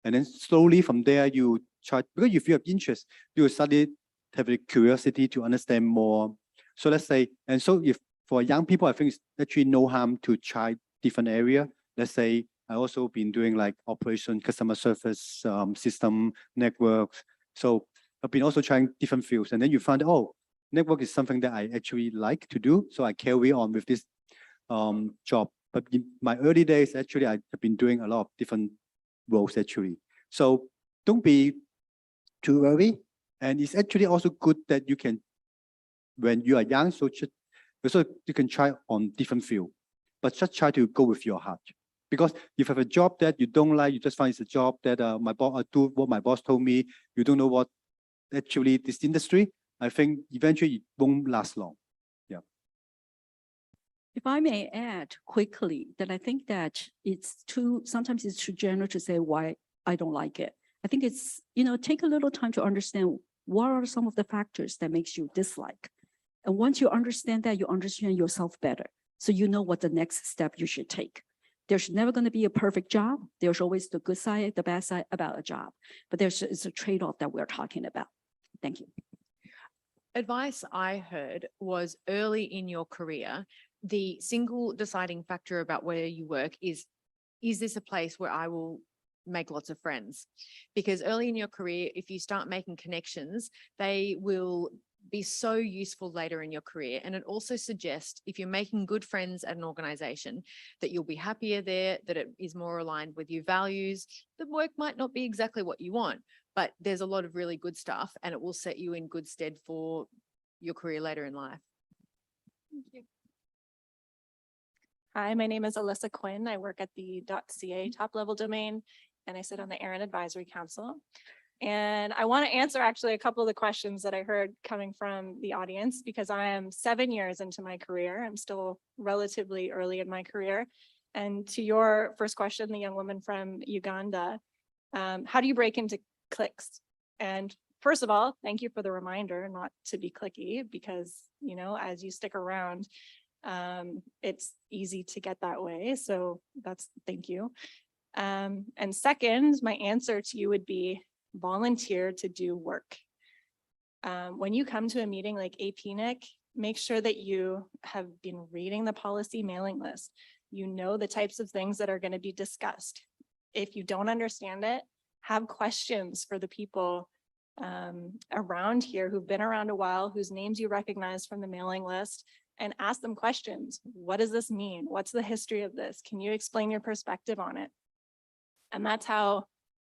and then slowly from there you try because if you have interest, you study, have a curiosity to understand more. So let's say, and so if for young people, I think it's actually no harm to try different area. Let's say I also been doing like operation, customer service, system, networks. So I've been also trying different fields, and then you find, oh, network is something that I actually like to do. So I carry on with this job. But in my early days, actually, I have been doing a lot of different roles actually. So don't be too early. And it's actually also good that you can, when you are young, so you can try on different field, but just try to go with your heart. Because if you have a job that you don't like, you just find it's a job that my boss do what my boss told me. You don't know what actually this industry. I think eventually it won't last long. Yeah. If I may add quickly, that I think that sometimes it's too general to say why I don't like it. I think it's, take a little time to understand what are some of the factors that makes you dislike. And once you understand that, you understand yourself better. So you know what the next step you should take. There's never going to be a perfect job. There's always the good side, the bad side about a job. But it's a trade-off that we're talking about. Thank you. Advice I heard was early in your career, the single deciding factor about where you work is this a place where I will make lots of friends? Because early in your career, if you start making connections, they will be so useful later in your career. And it also suggests if you're making good friends at an organization, that you'll be happier there, that it is more aligned with your values. The work might not be exactly what you want, but there's a lot of really good stuff and it will set you in good stead for your career later in life. Thank you. Hi, my name is Alyssa Quinn. I work at the .ca top level domain and I sit on the Aaron Advisory Council. And I want to answer actually a couple of the questions that I heard coming from the audience because I am 7 years into my career. I'm still relatively early in my career. And to your first question, the young woman from Uganda, how do you break into cliques? And first of all, thank you for the reminder not to be cliquey because, as you stick around, it's easy to get that way. So thank you. And second, my answer to you would be volunteer to do work. When you come to a meeting like APNIC, make sure that you have been reading the policy mailing list. You know the types of things that are going to be discussed. If you don't understand it, have questions for the people around here who've been around a while, whose names you recognize from the mailing list, and ask them questions. What does this mean? What's the history of this? Can you explain your perspective on it? And that's how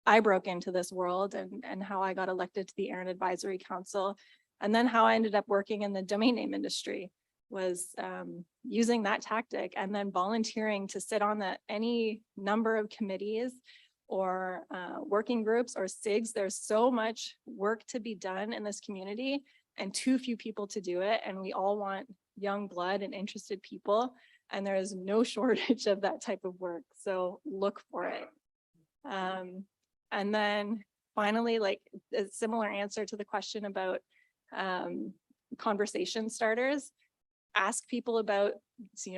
I broke into this world and how I got elected to the Aaron Advisory Council. And then how I ended up working in the domain name industry was using that tactic and then volunteering to sit on any number of committees or working groups or SIGs. There's so much work to be done in this community and too few people to do it. And we all want young blood and interested people. And there is no shortage of that type of work. So look for it. And then finally, like a similar answer to the question about conversation starters, ask people about,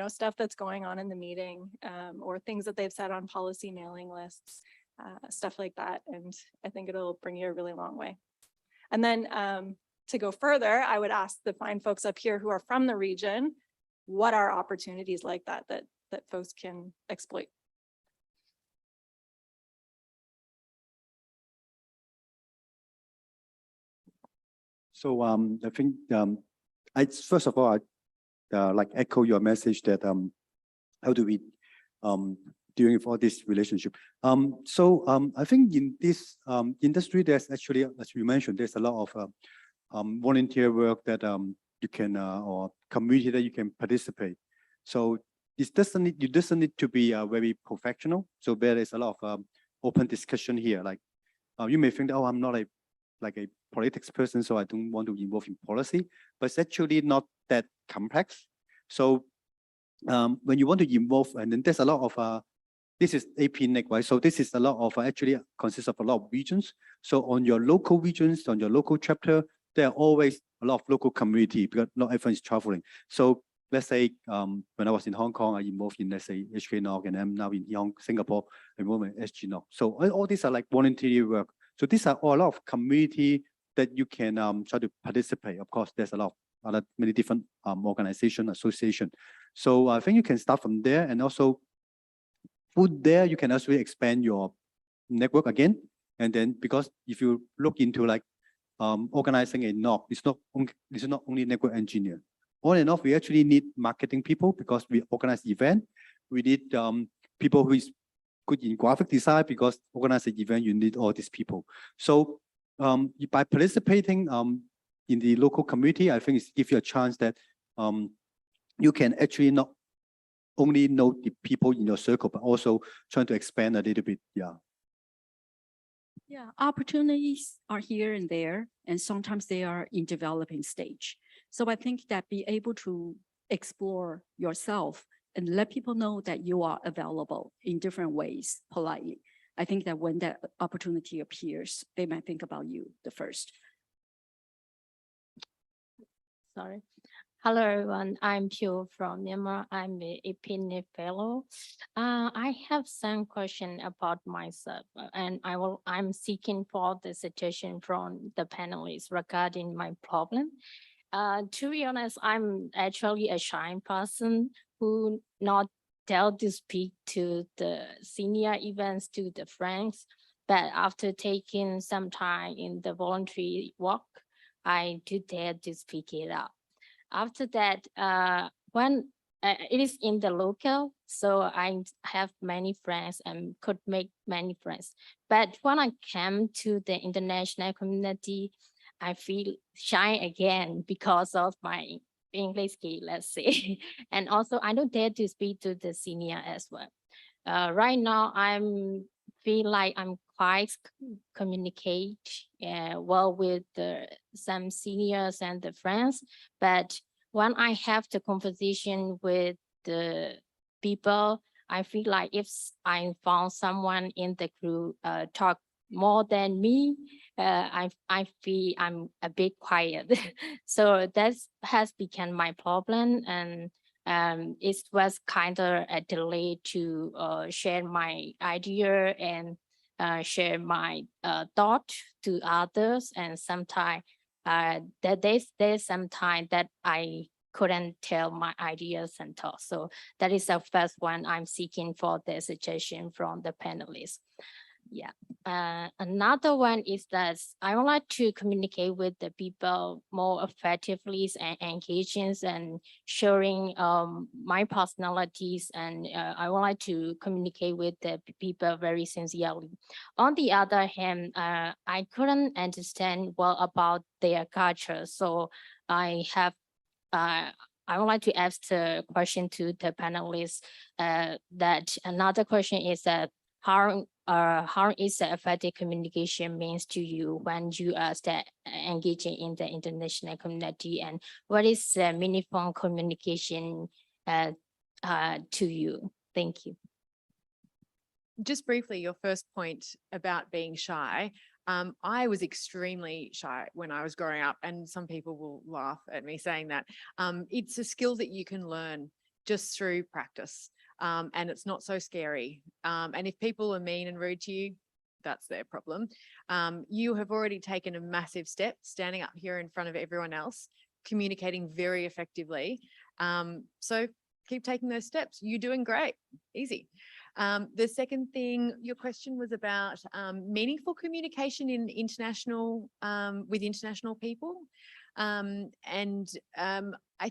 stuff that's going on in the meeting or things that they've said on policy mailing lists, stuff like that. And I think it'll bring you a really long way. And then to go further, I would ask the fine folks up here who are from the region, what are opportunities like that folks can exploit? So I think first of all, I like echo your message that how do we dealing with all this relationship. I think in this industry, there's actually, as you mentioned, there's a lot of volunteer work that you can or community that you can participate. So you doesn't need to be very professional. So there is a lot of open discussion here. Like you may think, oh, I'm not a politics person, so I don't want to involve in policy, but it's actually not that complex. So when you want to involve, and then there's a lot of this is APNIC, right? So this is a lot of actually consists of a lot of regions. So on your local regions, on your local chapter, there are always a lot of local community because not everyone is traveling. So let's say when I was in Hong Kong, I involved in, let's say, HKNOC, and I'm now in Singapore, involved in SGNOC. So all these are like voluntary work. So these are all a lot of community that you can try to participate. Of course, there's a lot of many different organization, association. So I think you can start from there, and also food there, you can actually expand your network again. And then because if you look into like organizing a NOC, it's not only network engineer. On and off, we actually need marketing people because we organize event. We need people who is good in graphic design because organize an event, you need all these people. So by participating in the local community, I think it gives you a chance that you can actually not only know the people in your circle, but also trying to expand a little bit. Yeah. Yeah, opportunities are here and there, and sometimes they are in developing stage. So I think that be able to explore yourself and let people know that you are available in different ways, politely. I think that when that opportunity appears, they might think about you the first. Sorry. Hello, everyone. I'm Pure from Myanmar. I'm a APNIC fellow. I have some question about myself, and I'm seeking for the suggestion from the panelists regarding my problem. To be honest, I'm actually a shy person who not dare to speak to the senior events, to the friends. But after taking some time in the voluntary work, I do dare to speak it out. After that, when it is in the local, so I have many friends and could make many friends. But when I came to the international community, I feel shy again because of my English skill, let's say. And also I don't dare to speak to the senior as well. Right now, feel like I'm quite communicate well with some seniors and the friends, but when I have the conversation with the people, I feel like if I found someone in the group talk more than me, I feel I'm a bit quiet. So that has become my problem, and it was kind of a delay to share my idea and share my thought to others. And sometimes there's some time that I couldn't tell my ideas and thoughts. So that is the first one I'm seeking for the suggestion from the panelists. Yeah. Another one is that I would like to communicate with the people more effectively and engaging and sharing my personalities, and I would like to communicate with the people very sincerely. On the other hand, I couldn't understand well about their culture, so I would like to ask the question to the panelists. That another question is that how is the effective communication means to you when you are engaging in the international community, and what is the meaningful communication to you? Thank you. Just briefly, your first point about being shy. I was extremely shy when I was growing up, and some people will laugh at me saying that. It's a skill that you can learn just through practice. And it's not so scary. And if people are mean and rude to you, that's their problem. You have already taken a massive step standing up here in front of everyone else, communicating very effectively. So keep taking those steps. You're doing great. Easy. The second thing, your question was about meaningful communication in international with international people. I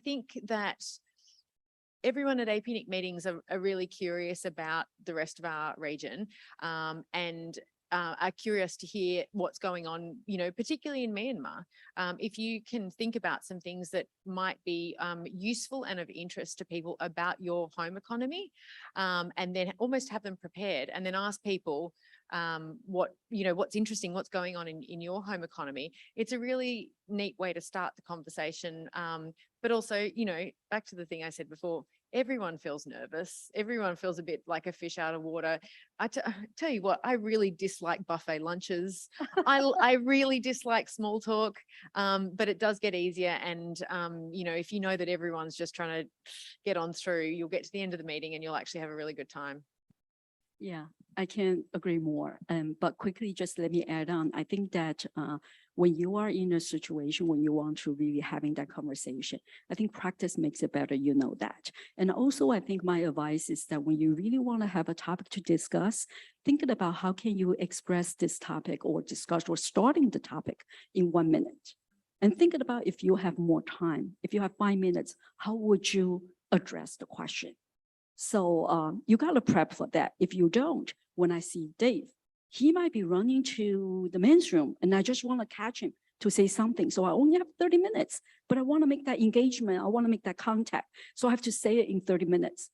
think that everyone at APNIC meetings are really curious about the rest of our region. are curious to hear what's going on, you know, particularly in Myanmar. If you can think about some things that might be useful and of interest to people about your home economy, and then almost have them prepared, and then ask people what's interesting, what's going on in your home economy. It's a really neat way to start the conversation. But also, you know, back to the thing I said before, everyone feels nervous. Everyone feels a bit like a fish out of water. Tell you what, I really dislike buffet lunches. I really dislike small talk, but it does get easier. And, you know, if you know that everyone's just trying to get on through, you'll get to the end of the meeting and you'll actually have a really good time. Yeah, I can't agree more. But quickly, just let me add on. I think that when you are in a situation when you want to really having that conversation, I think practice makes it better, you know that. And also, I think my advice is that when you really want to have a topic to discuss, thinking about how can you express this topic or discuss or starting the topic in 1 minute. And thinking about if you have more time, if you have 5 minutes, how would you address the question? So you got to prep for that. If you don't, when I see Dave, he might be running to the men's room and I just want to catch him to say something. So I only have 30 minutes, but I want to make that engagement. I want to make that contact. So I have to say it in 30 minutes.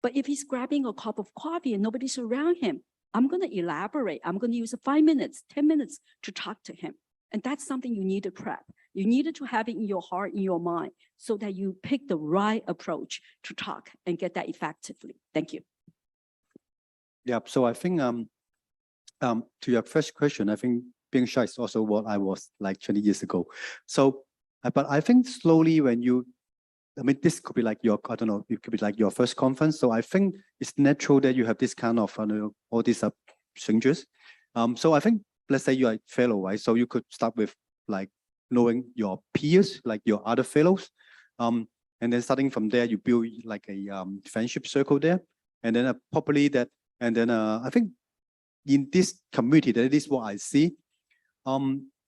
But if he's grabbing a cup of coffee and nobody's around him, I'm going to elaborate. I'm going to use 5 minutes, 10 minutes to talk to him. And that's something you need to prep. You needed to have it in your heart, in your mind, so that you pick the right approach to talk and get that effectively. Thank you. Yeah, so I think to your first question, I think being shy is also what I was like 20 years ago. So, but I think slowly when you, I mean, this could be like your, I don't know, it could be like your first conference. So I think it's natural that you have this kind of, all these strangers. So I think, let's say you are a fellow, right? So you could start with like knowing your peers, like your other fellows. And then starting from there, you build like a friendship circle there. And then probably that, and then I think in this community, that is what I see.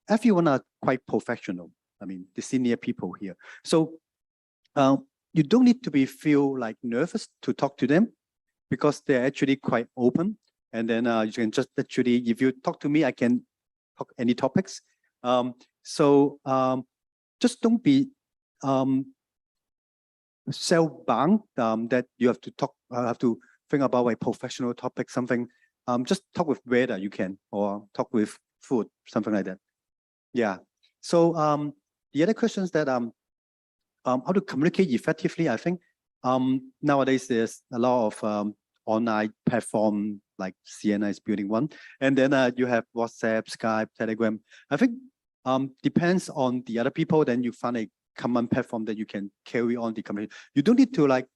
Everyone are quite professional. I mean, the senior people here. So you don't need to feel like nervous to talk to them because they're actually quite open. And then you can just actually, if you talk to me, I can talk any topics. So just don't be self-bound that you have to talk, have to think about a professional topic, something. Just talk with weather you can, or talk with food, something like that. Yeah. So the other questions that how to communicate effectively, I think nowadays there's a lot of online platform like Sienna is building one, and then you have WhatsApp, Skype, Telegram. I think depends on the other people. Then you find a common platform that you can carry on the communication. You don't need to like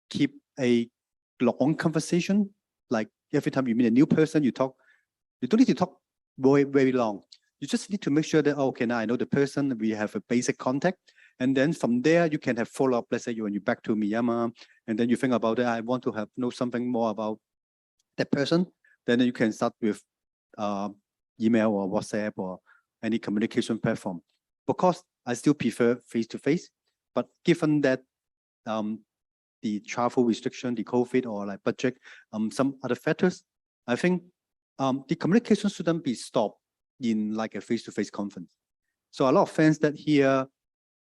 keep a long conversation. Like every time you meet a new person, you talk. You don't need to talk very, very long. You just need to make sure that, okay, now I know the person, we have a basic contact. And then from there, you can have follow-up. Let's say when you're back to Myanmar, and then you think about it, I want to know something more about that person. Then you can start with email or WhatsApp or any communication platform. Because I still prefer face-to-face, but given that the travel restriction, the COVID or like budget, some other factors, I think the communication shouldn't be stopped in like a face-to-face conference. So a lot of fans that here,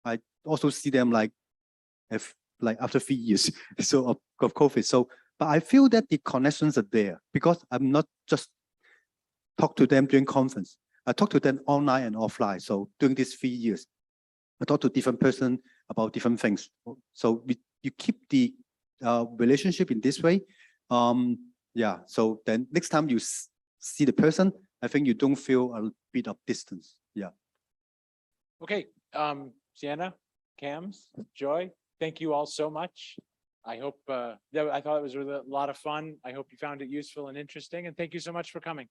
I also see them like after 3 years so of COVID. So, but I feel that the connections are there because I'm not just talk to them during conference. I talk to them online and offline. So during these 3 years, I talk to different person about different things. So you keep the relationship in this way. Yeah. So then next time you see the person, I think you don't feel a bit of distance. Yeah. Okay. Sienna, Cams, Joy, thank you all so much. I hope, I thought it was a lot of fun. I hope you found it useful and interesting, and thank you so much for coming.